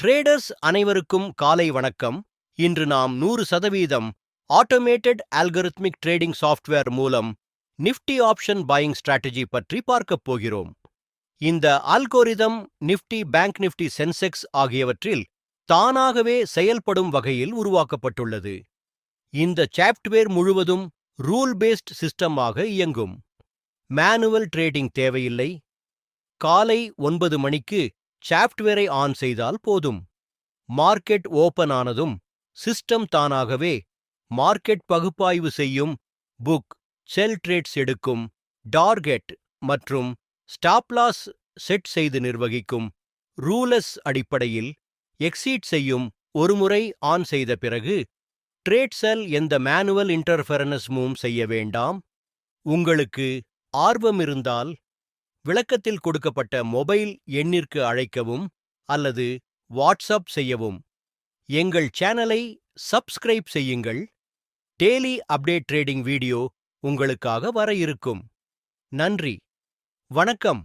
Traders அனைவருக்கும் காலை வணக்கம். இன்று நாம் 100% ஆட்டோமேட்டட் அல்கரித்மிக் ட்ரேடிங் சாஃப்ட்வேர் மூலம் நிஃப்டி ஆப்ஷன் பையிங் ஸ்ட்ராட்டஜி பற்றி பார்க்கப் போகிறோம். இந்த algorithm Nifty, bank Nifty, Sensex ஆகியவற்றில் தானாகவே செயல்படும் வகையில் உருவாக்கப்பட்டுள்ளது. இந்த சாஃப்ட்வேர் முழுவதும் ரூல் பேஸ்ட் சிஸ்டமாக இயங்கும். மேனுவல் ட்ரேடிங் தேவையில்லை. காலை 9 மணிக்கு சாஃப்ட்வேரை ஆன் செய்தால் போதும். மார்க்கெட் ஓபன் ஆனதும் சிஸ்டம் தானாகவே மார்க்கெட் பகுப்பாய்வு செய்யும், புக், செல் ட்ரேட்ஸ் எடுக்கும், டார்கெட் மற்றும் ஸ்டாப் லாஸ் செட் செய்து நிர்வகிக்கும். ரூலஸ் அடிப்படையில் எக்ஸீட் செய்யும். ஒருமுறை ஆன் செய்த பிறகு ட்ரேட் செல் எந்த மேனுவல் இன்டர்ஃபெரன்ஸும் செய்ய வேண்டாம். உங்களுக்கு ஆர்வம் இருந்தால் விளக்கத்தில் கொடுக்கப்பட்ட மொபைல் எண்ணிற்கு அழைக்கவும் அல்லது வாட்ஸ்அப் செய்யவும். எங்கள் சேனலை சப்ஸ்கிரைப் செய்யுங்கள். டெய்லி அப்டேட் ட்ரேடிங் வீடியோ உங்களுக்காக வர இருக்கும். நன்றி, வணக்கம்.